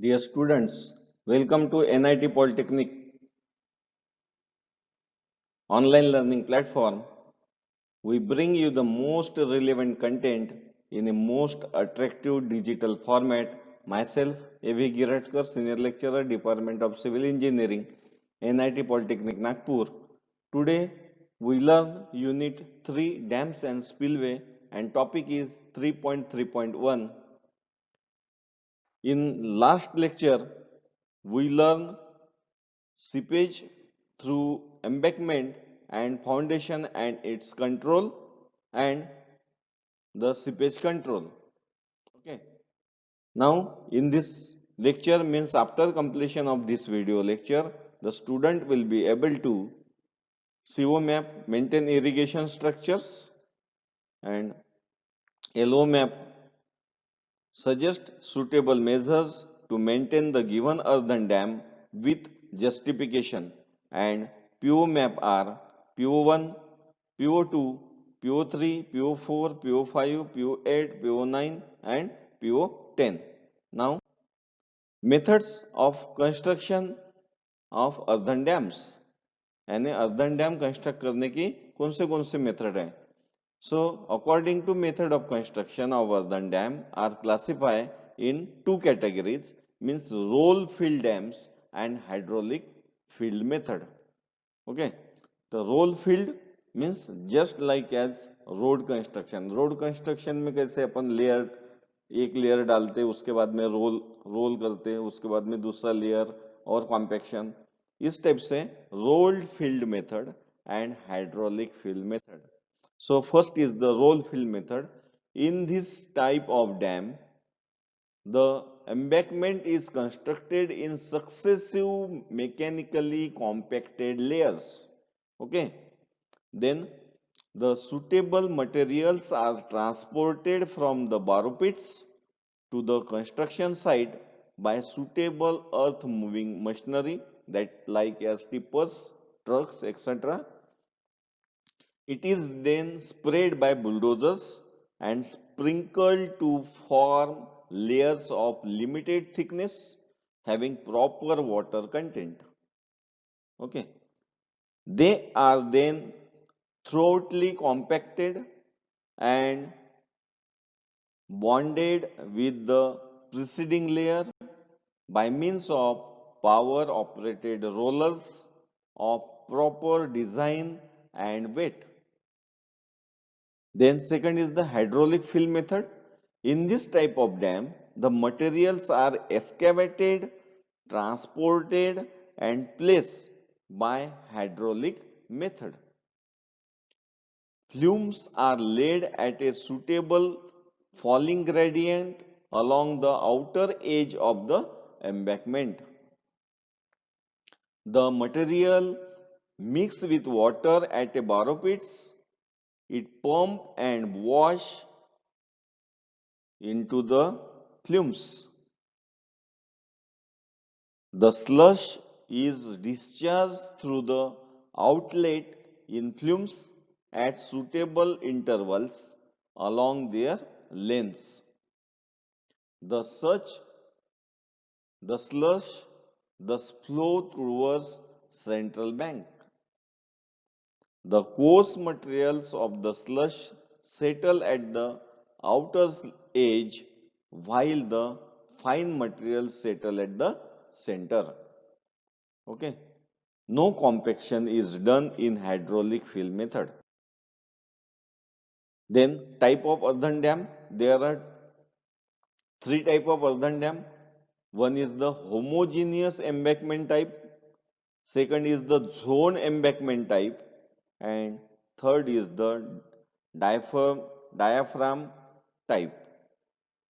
Dear students, welcome to NIT Polytechnic online learning platform. We bring you the most relevant content in a most attractive digital format. Myself, A.V. Giratkar, Senior Lecturer, Department of Civil Engineering, NIT Polytechnic Nagpur. Today, we learn Unit 3 Dams and Spillway and topic is 3.3.1. In last lecture, we learn seepage through embankment and foundation and its control and the seepage control. Okay. Now in this lecture means after completion of this video lecture, the student will be able to CO map, maintain irrigation structures and LO map suggest suitable measures to maintain the given earthen dam with justification and PO map are PO1, PO2, PO3, PO4, PO5, PO8, PO9 and PO10. Now methods of construction of earthen dams यानी earthen dam construct करने की कौन से method है. So, according to method of construction of earthen dam are classified in two categories, means roll filled dams and hydraulic filled method. Okay, the roll filled means just like as road construction. Road construction में कैसे अपन layer एक layer डालते उसके बाद में role करते उसके बाद में दूसरा लेयर और कॉम्पैक्शन, इस टाइप से rolled field method and hydraulic field method. So first is the roll fill method. In this type of dam, the embankment is constructed in successive mechanically compacted layers. Okay. Then the suitable materials are transported from the borrow pits to the construction site by suitable earth moving machinery that like as tippers, trucks, etc. It is then sprayed by bulldozers and sprinkled to form layers of limited thickness having proper water content. Okay. They are then thoroughly compacted and bonded with the preceding layer by means of power operated rollers of proper design and weight. Then second is the hydraulic fill method. In this type of dam, the materials are excavated, transported and placed by hydraulic method. Flumes are laid at a suitable falling gradient along the outer edge of the embankment. The material mixed with water at a borrow pits, it pump and wash into the flumes. The slush is discharged through the outlet in flumes at suitable intervals along their lengths. The such the slush thus flow towards central bank. The coarse materials of the slush settle at the outer edge while the fine materials settle at the center. Okay. No compaction is done in hydraulic fill method. Then type of earthen dam. There are three type of earthen dam. One is the homogeneous embankment type. Second is the zone embankment type. And third is the diaphragm type.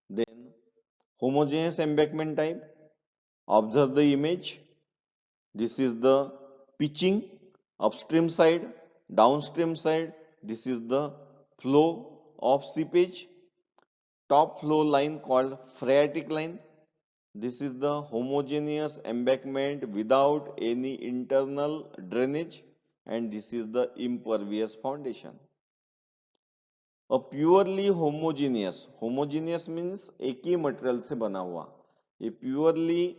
Then homogeneous embankment type. Observe the image. This is the pitching upstream side, downstream side. This is the flow of seepage. Top flow line called phreatic line. This is the homogeneous embankment without any internal drainage and this is the impervious foundation. A purely homogeneous means एक ही material से बना हुआ. A purely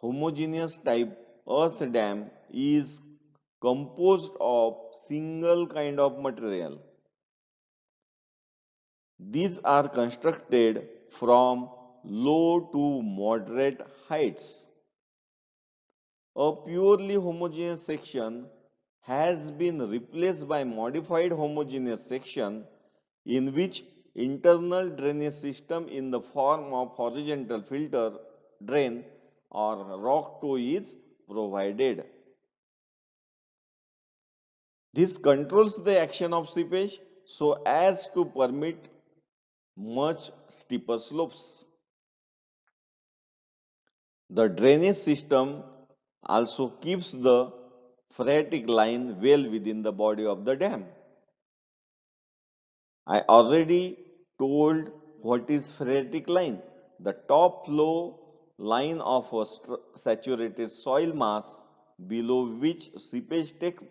homogeneous type earth dam is composed of single kind of material. These are constructed from low to moderate heights. A purely homogeneous section has been replaced by modified homogeneous section in which internal drainage system in the form of horizontal filter drain or rock toe is provided. This controls the action of seepage so as to permit much steeper slopes. The drainage system also keeps the phreatic line well within the body of the dam. I already told what is phreatic line. The top flow line of a saturated soil mass below which seepage takes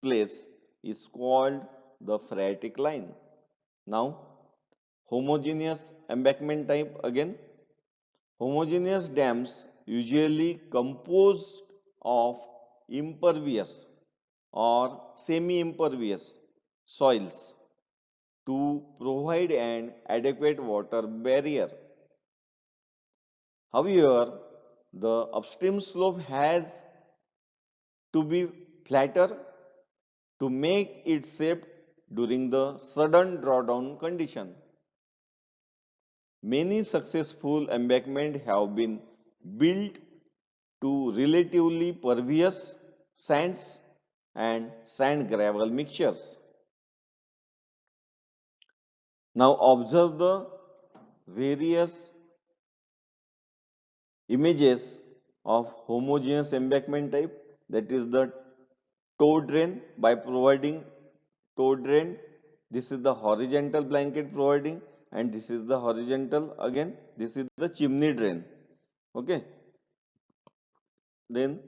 place is called the phreatic line. Now, homogeneous embankment type again. Homogeneous dams usually composed of impervious or semi-impervious soils to provide an adequate water barrier. However, the upstream slope has to be flatter to make it safe during the sudden drawdown condition. Many successful embankments have been built to relatively pervious sands and sand gravel mixtures. Now observe the various images of homogeneous embankment type, that is the toe drain by providing toe drain. This is the horizontal blanket providing, and this is the horizontal again. This is the chimney drain. Okay. Then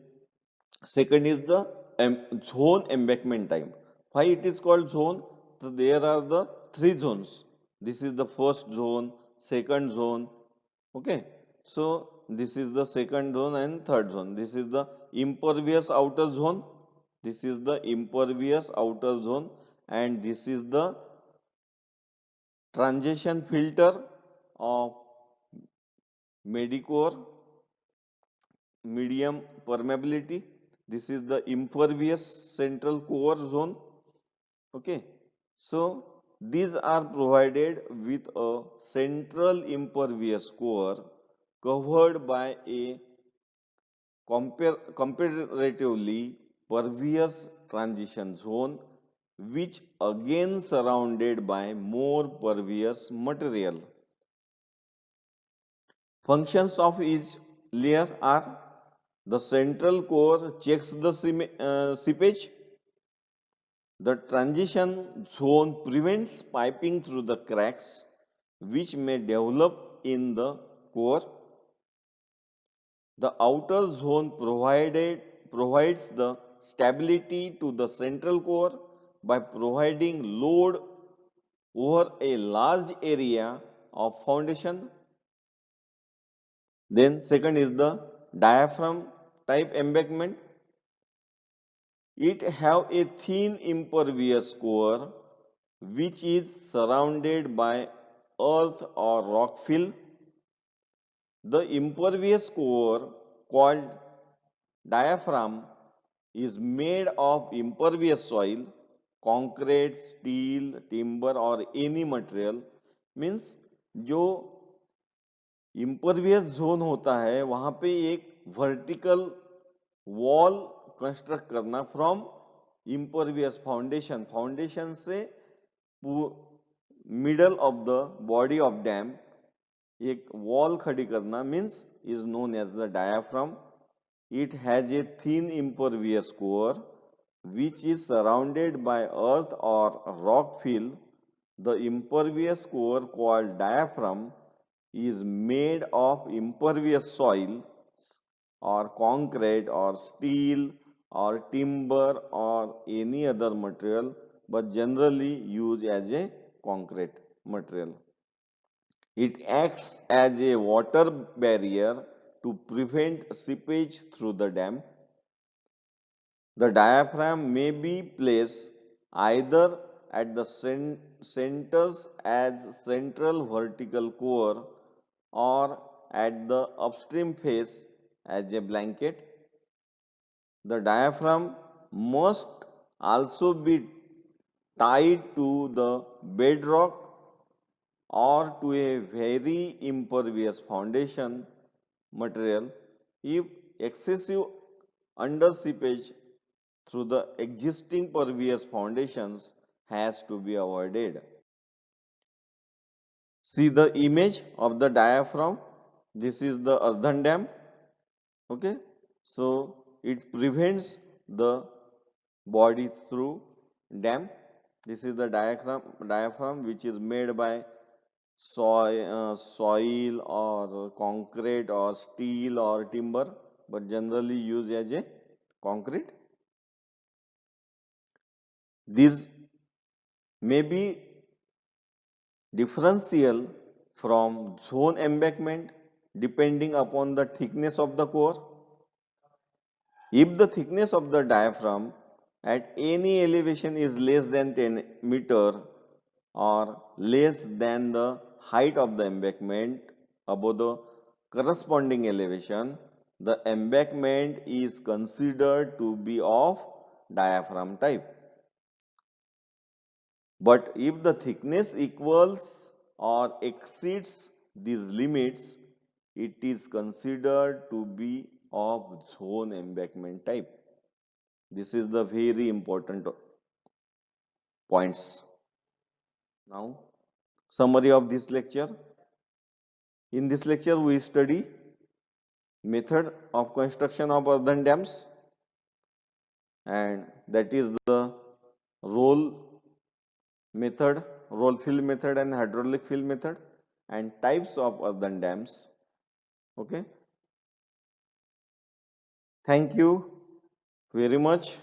second is the zone embankment type. Why it is called zone? So there are the three zones. This is the first zone, second zone. Okay. So this is the second zone and third zone. This is the impervious outer zone. This is the impervious outer zone, and this is the transition filter of Medicore medium permeability. This is the impervious central core zone. Okay. So these are provided with a central impervious core covered by a comparatively pervious transition zone, which again surrounded by more pervious material. Functions of each layer are: the central core checks the seepage. The transition zone prevents piping through the cracks which may develop in the core. The outer zone provides the stability to the central core by providing load over a large area of foundation. Then second is the diaphragm type embankment. It have a thin impervious core which is surrounded by earth or rock fill. The impervious core called diaphragm is made of impervious soil, concrete, steel, timber or any material. Means जो impervious zone होता है वहां पे एक vertical wall construct करना from impervious foundation से middle of the body of dam एक wall खड़ी करना means is known as the diaphragm. It has a thin impervious core which is surrounded by earth or rock fill. The impervious core called diaphragm is made of impervious soil or concrete or steel or timber or any other material, but generally used as a concrete material. It acts as a water barrier to prevent seepage through the dam. The diaphragm may be placed either at the centers as central vertical core or at the upstream face as a blanket. The diaphragm must also be tied to the bedrock or to a very impervious foundation material if excessive underseepage through the existing pervious foundations has to be avoided. See the image of the diaphragm. This is the earthen dam. Okay. So it prevents the body through dam. This is the diaphragm which is made by soil or concrete or steel or timber, but generally used as a concrete. These may be differential from zone embankment depending upon the thickness of the core. If the thickness of the diaphragm at any elevation is less than 10 meter or less than the height of the embankment above the corresponding elevation, the embankment is considered to be of diaphragm type. But if the thickness equals or exceeds these limits, it is considered to be of zone embankment type. This is the very important points. Now, summary of this lecture. In this lecture, we study method of construction of earthen dams, and that is the roll method, roll fill method and hydraulic fill method, and types of earthen dams. Okay. Thank you very much.